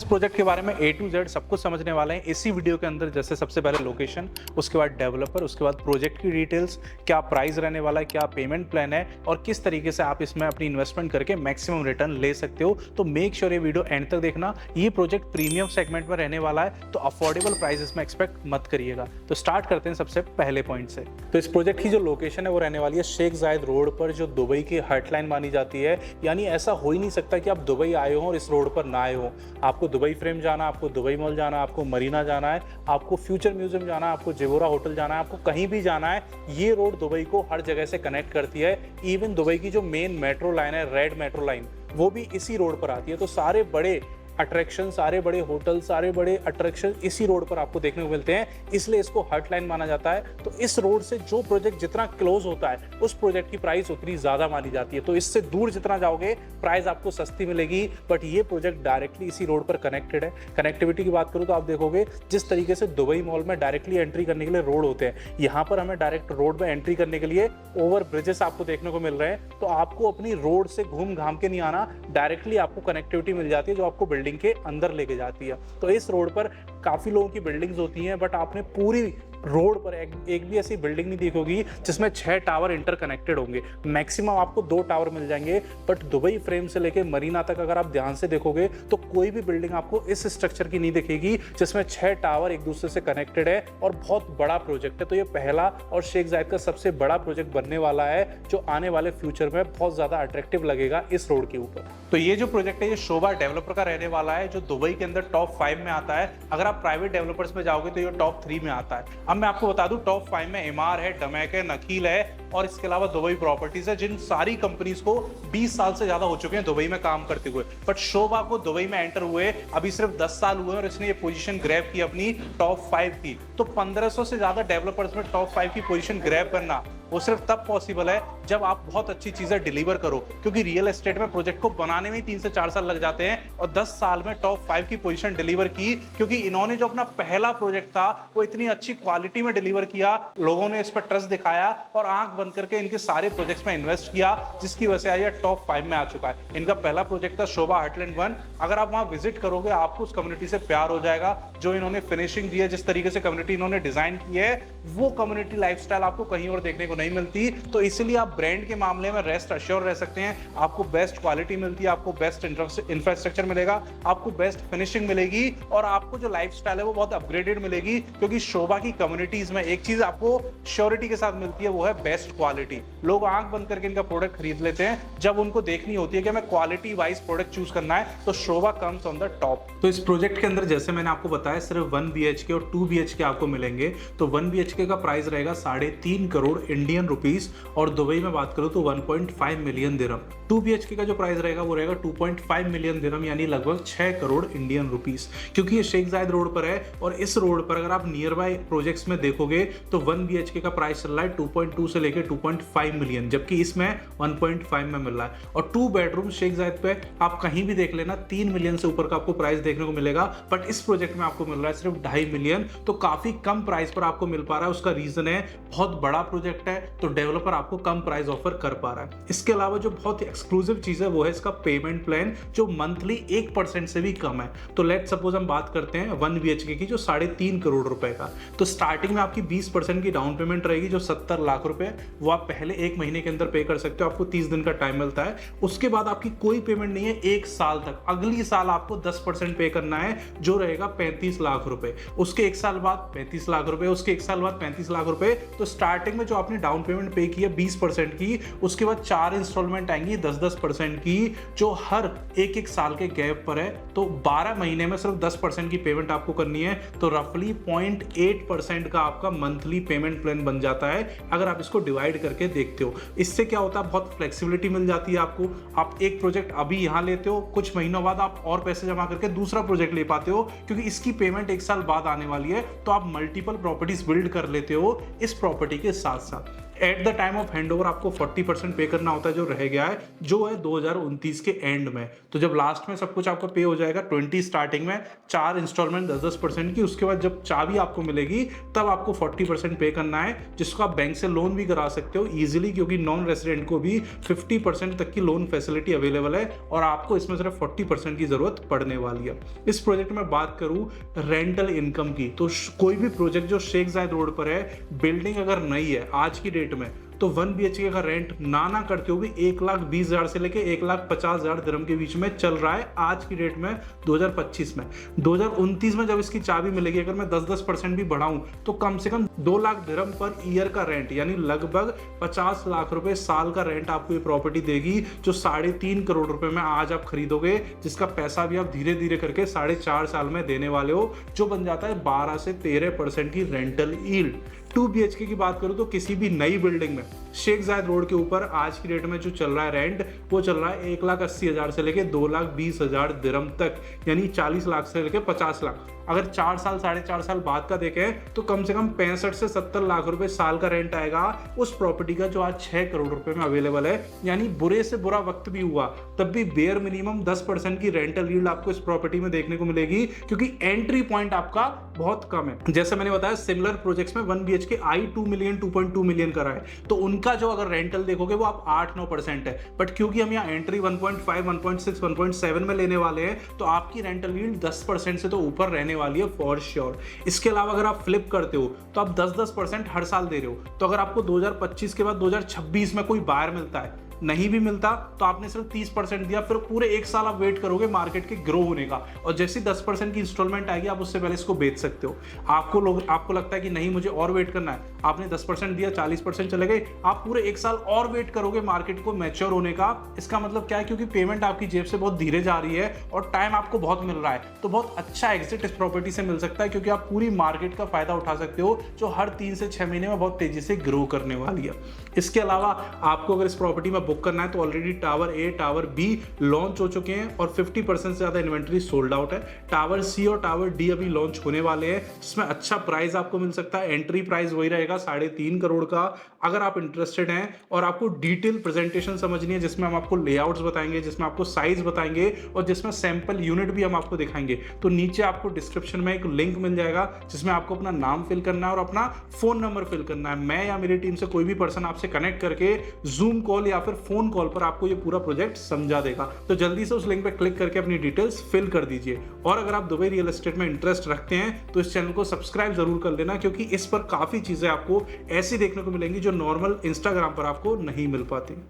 Project के बारे में A to Z सब कुछ समझने वाले हैं इसी वीडियो के अंदर। जैसे सबसे पहले लोकेशन, उसके बाद डेवलपर, उसके बाद प्रोजेक्ट की डिटेल्स, क्या प्राइस रहने वाला है, क्या पेमेंट प्लान है और किस तरीके से आप इसमें अपनी इन्वेस्टमेंट करके मैक्सिमम रिटर्न ले सकते हो। तो मेक श्योर ये वीडियो एंड तक देखना। ये प्रोजेक्ट प्रीमियम सेगमेंट में रहने वाला है, तो अफोर्डेबल प्राइस में एक्सपेक्ट मत करिएगा। तो स्टार्ट करते हैं सबसे पहले पॉइंट से। तो इस प्रोजेक्ट की जो लोकेशन है वो रहने वाली है शेख जायद रोड पर, जो दुबई की हार्टलाइन मानी जाती है। यानी ऐसा हो ही नहीं सकता कि आप दुबई आए हो और इस रोड पर ना आए हो। आपको दुबई फ्रेम जाना, आपको दुबई मॉल जाना, आपको मरीना जाना है, आपको फ्यूचर म्यूजियम जाना है, आपको जेवोरा होटल जाना है, आपको कहीं भी जाना है, ये रोड दुबई को हर जगह से कनेक्ट करती है। इवन दुबई की जो मेन मेट्रो लाइन है, रेड मेट्रो लाइन, वो भी इसी रोड पर आती है। तो सारे बड़े अट्रैक्शन, सारे बड़े होटल, सारे बड़े अट्रैक्शन इसी रोड पर आपको देखने को मिलते हैं, इसलिए इसको हर्ट लाइन माना जाता है। तो इस रोड से जो प्रोजेक्ट जितना क्लोज होता है उस प्रोजेक्ट की प्राइस उतनी ज़्यादा मानी जाती है। तो इससे दूर जितना जाओगे प्राइस आपको सस्ती मिलेगी। बट ये प्रोजेक्ट डायरेक्टली इसी रोड पर कनेक्टेड है। कनेक्टिविटी की बात करूँ तो आप देखोगे जिस तरीके से दुबई मॉल में डायरेक्टली एंट्री करने के लिए रोड होते हैं, यहाँ पर हमें डायरेक्ट रोड में एंट्री करने के लिए ओवर ब्रिजेस आपको देखने को मिल रहे हैं। तो आपको अपनी रोड से घूम घाम के नहीं आना, डायरेक्टली आपको कनेक्टिविटी मिल जाती है जो आपको बिल्डिंग के अंदर लेके जाती है। तो इस रोड पर काफी लोगों की बिल्डिंग्स होती हैं, बट आपने पूरी रोड पर एक भी ऐसी बिल्डिंग नहीं देखोगी जिसमें 6 टावर इंटरकनेक्टेड होंगे। मैक्सिमम आपको 2 टावर मिल जाएंगे। बट दुबई फ्रेम से लेके मरीना तक अगर आप ध्यान से देखोगे तो कोई भी बिल्डिंग आपको इस स्ट्रक्चर की नहीं दिखेगी जिसमें 6 टावर एक दूसरे से कनेक्टेड है और बहुत बड़ा प्रोजेक्ट है। तो ये पहला और शेख जायद का सबसे बड़ा प्रोजेक्ट बनने वाला है, जो आने वाले फ्यूचर में बहुत ज्यादा अट्रैक्टिव लगेगा इस रोड के ऊपर। तो ये जो प्रोजेक्ट है ये शोभा डेवलपर का रहने वाला है, जो दुबई के अंदर टॉप 5 में आता है। अगर आप प्राइवेट डेवलपर्स में जाओगे तो ये टॉप 3 में आता है। अब मैं आपको बता दूं, टॉप 5 में एमआर है, डमैक है, नकील है और इसके अलावा दुबई प्रॉपर्टीज है, जिन सारी कंपनीज को 20 साल से ज्यादा हो चुके हैं दुबई में काम करते हुए। बट शोभा को दुबई में एंटर हुए अभी सिर्फ 10 साल हुए और इसने ये पोजीशन ग्रैब की अपनी टॉप 5 की। तो 1500 से ज्यादा डेवलपर्स में टॉप 5 की पोजीशन ग्रैब करना वो सिर्फ तब पॉसिबल है जब आप बहुत अच्छी चीजें डिलीवर करो, क्योंकि रियल एस्टेट में प्रोजेक्ट को बनाने में 3 से 4 साल लग जाते हैं और 10 साल में टॉप 5 की पोजीशन डिलीवर की, क्योंकि इन्होंने जो अपना पहला प्रोजेक्ट था वो इतनी अच्छी क्वालिटी में डिलीवर किया, लोगों ने इस पर ट्रस्ट दिखाया और आंख बंद करके इनके सारे प्रोजेक्ट्स में इन्वेस्ट किया, जिसकी वजह से आज ये टॉप 5 में आ चुका है। इनका पहला प्रोजेक्ट था शोभा हार्टलैंड 1। अगर आप वहां विजिट करोगे आपको उस कम्युनिटी से प्यार हो जाएगा। जो इन्होंने फिनिशिंग दी है, जिस तरीके से कम्युनिटी इन्होंने डिजाइन की है, वो कम्युनिटी लाइफस्टाइल आपको कहीं और देखने को नहीं मिलती। तो इसलिए आप ब्रांड के मामले में रेस्ट अश्योर रह सकते हैं। आपको बेस्ट क्वालिटी मिलती है, आपको बेस्ट इंफ्रास्ट्रक्चर मिलेगा, आपको बेस्ट फिनिशिंग मिलेगी और आपको जो लाइफस्टाइल है वो बहुत अपग्रेडेड मिलेगी। क्योंकि शोभा की कम्युनिटीज में एक चीज आपको श्योरिटी के साथ मिलती है, वो है बेस्ट क्वालिटी। लोग आंख बंद करके इनका प्रोडक्ट खरीद लेते हैं जब उनको देखनी होती है कि हमें क्वालिटी वाइज प्रोडक्ट चूज करना है, तो शोभा कम्स ऑन द टॉप। तो इस प्रोजेक्ट के अंदर जैसे मैंने आपको बताया सिर्फ 1 BHK और 2 BHK आपको मिलेंगे। तो 1 BHK का प्राइस रहेगा 3.5 करोड़ इंडियन रुपीस और दुबई में बात करूं तो 1.5 मिलियन दिरहम। 2 BHK का जो प्राइस रहेगा वो रहेगा 2.5 मिलियन दिरहम, यानी लगभग 6 करोड़ इंडियन रुपीस। क्योंकि ये शेख जायद रोड पर है और इस रोड पर अगर आप नियर बाय प्रोजेक्ट्स में देखोगे तो 1 BHK का प्राइस चल रहा है 2.2 से लेकर 2.5 मिलियन, जबकि इसमें 1.5 में मिल रहा है। और 2 बेडरूम शेख जायद पे आप कहीं भी देख लेना 3 मिलियन से ऊपर का आपको प्राइस देखने को मिलेगा। बट इस प्रोजेक्ट में आपको मिल रहा है सिर्फ 2.5 मिलियन, तो काफी कम प्राइस पर आपको मिल पा रहा है। उसका रीजन है बहुत बड़ा प्रोजेक्ट है तो डेवलपर आपको कम प्राइस ऑफर कर पा रहा है। इसके अलावा जो बहुत एक्सक्लूसिव चीज है वो है इसका पेमेंट प्लान, जो मंथली 1% से भी कम है। तो लेट सपोज हम बात करते हैं 1 BHK की, जो 3.5 करोड़ रुपए का। तो स्टार्टिंग में आपकी 20% की डाउन पेमेंट रहेगी, जो 70 लाख रुपए, वो आप पहले 1 महीने के अंदर पे कर सकते हो। आपको 30 दिन का टाइम मिलता है। उसके बाद आपकी कोई पेमेंट नहीं है 1 साल तक। अगली साल आपको 10% पे करना है, जो रहेगा 35 लाख रुपए। उसके 1 साल बाद 35 लाख रुपए, उसके 1 साल बाद 35 लाख रुपए। तो स्टार्टिंग में जो आपने डाउन पेमेंट पे की है 20% की, उसके बाद 4 इंस्टॉलमेंट आएंगी 10% की, जो हर एक साल के गैप पर है। तो 12 महीने में सिर्फ 10% की पेमेंट आपको करनी है। तो रफली 0.8% का आपका मंथली पेमेंट प्लान बन जाता है अगर आप इसको डिवाइड करके देखते हो। इससे क्या होता है, बहुत फ्लेक्सिबिलिटी मिल जाती है आपको। आप एक प्रोजेक्ट अभी यहां लेते हो, कुछ महीनों बाद आप और पैसे जमा करके दूसरा प्रोजेक्ट ले पाते हो, क्योंकि इसकी पेमेंट 1 साल बाद आने वाली है। तो आप मल्टीपल प्रॉपर्टीज बिल्ड कर लेते हो इस प्रॉपर्टी के साथ साथ। At the time of handover आपको 40% पे करना होता है जो रह गया है, जो है 2029 के एंड में। तो जब लास्ट में सब कुछ आपका पे हो जाएगा 20 स्टार्टिंग में 4 इंस्टॉलमेंट 10% की, उसके बाद जब चाबी आपको मिलेगी तब आपको 40% पे करना है, जिसको आप बैंक से लोन भी करा सकते हो ईजिली, क्योंकि नॉन रेसिडेंट को भी 50% तक की लोन फैसिलिटी अवेलेबल है और आपको इसमें सिर्फ 40% की जरूरत पड़ने वाली है। इस प्रोजेक्ट में बात करूं रेंटल इनकम की, तो कोई भी प्रोजेक्ट जो शेख जायद रोड पर है, बिल्डिंग अगर नई है आज की डेट में, तो 1 BHK का रेंट ना करते हुए 1,20,000 से लेके 1,50,000 दिरहम के बीच में चल रहा है आज की डेट में 2025 में। 2029 में जब इसकी चाबी मिलेगी, अगर मैं 10% भी बढ़ाऊं तो कम से कम 2 लाख दिरहम पर ईयर का रेंट, यानी लगभग 50 लाख रुपए साल का रेंट आपको ये प्रॉपर्टी देगी, जो 3.5 करोड़ रुपए में आज आप खरीदोगे, जिसका पैसा भी आप धीरे धीरे करके 4.5 साल में देने वाले हो, जो बन जाता है 12 से 13% की रेंटल यील्ड। 2 BHK की बात करूं तो किसी भी नई बिल्डिंग में शेख जायद रोड के ऊपर आज की डेट में जो चल रहा है रेंट, वो चल रहा है 1,80,000 से लेके 2,20,000 दिरहम तक, यानी 40 लाख से लेके 50 लाख। अगर 4 साल 4.5 साल बाद का देखें तो कम से कम 65 से 70 लाख रुपए साल का रेंट आएगा उस प्रॉपर्टी का, जो आज 6 करोड़ रुपए में अवेलेबल है। यानी बुरे से बुरा वक्त भी हुआ तब भी बेयर मिनिमम 10% की रेंटल यील्ड आपको इस प्रॉपर्टी में देखने को मिलेगी, क्योंकि एंट्री पॉइंट आपका बहुत कम है। जैसे मैंने बताया सिमिलर प्रोजेक्ट्स में 1 BHK आई 2 मिलियन 2.2 मिलियन का है, तो उनका जो अगर रेंटल देखोगे वो आप 8-9% है, बट क्योंकि हम यहाँ एंट्री 1.5 1.6 1.7 में लेने वाले हैं, तो आपकी रेंटल यील्ड 10% से तो ऊपर रहने वाली है फॉर श्योर। इसके अलावा अगर आप फ्लिप करते हो तो आप 10% हर साल दे रहे हो, तो अगर आपको 2025 के बाद 2026 में कोई बायर मिलता है, नहीं भी मिलता तो आपने सिर्फ 30% दिया, फिर पूरे 1 साल आप वेट करोगे मार्केट के ग्रो होने का, और जैसी 10% की इंस्टॉलमेंट आएगी आप उससे पहले इसको बेच सकते हो। आपको लगता है कि नहीं मुझे और वेट करना है, आपने 10% दिया 40% चले गए, आप पूरे 1 साल और वेट करोगे मार्केट को मैच्योर होने का। इसका मतलब क्या है, क्योंकि पेमेंट आपकी जेब से बहुत धीरे जा रही है और टाइम आपको बहुत मिल रहा है, तो बहुत अच्छा एग्जिट इस प्रॉपर्टी से मिल सकता है, क्योंकि आप पूरी मार्केट का फायदा उठा सकते हो, जो हर 3 से 6 महीने में बहुत तेजी से ग्रो करने वाली है। इसके अलावा आपको अगर इस प्रॉपर्टी में बुक करना है तो already tower A tower B launch हो चुके हैं और 50% से ज्यादा इन्वेंट्री सोल्ड आउट है। टावर सी और टावर डी अभी लॉन्च होने वाले हैं, जिसमें अच्छा प्राइस आपको मिल सकता है। एंट्री प्राइस वही रहेगा 3.5 करोड़ का। अगर आप इंटरेस्टेड हैं और आपको डिटेल प्रेजेंटेशन समझनी है, जिसमें हम आपको लेआउट्स बताएंगे, जिसमें आपको साइज बताएंगे और जिसमें सैंपल यूनिट भी हम आपको दिखाएंगे, तो नीचे आपको डिस्क्रिप्शन में एक लिंक मिल जाएगा, जिसमें आपको अपना नाम फिल करना है और अपना फोन नंबर फिल करना है। मैं या मेरी टीम से कोई भी पर्सन आपसे कनेक्ट करके जूम कॉल या फिर फोन कॉल पर आपको ये पूरा प्रोजेक्ट समझा देगा। तो जल्दी से उस लिंक पे क्लिक करके अपनी डिटेल्स फिल कर दीजिए। और अगर आप दुबई रियल एस्टेट में इंटरेस्ट रखते हैं तो इस चैनल को सब्सक्राइब जरूर कर लेना, क्योंकि इस पर काफी चीजें आपको ऐसी देखने को मिलेंगी जो नॉर्मल इंस्टाग्राम पर आपको नहीं मिल पाती।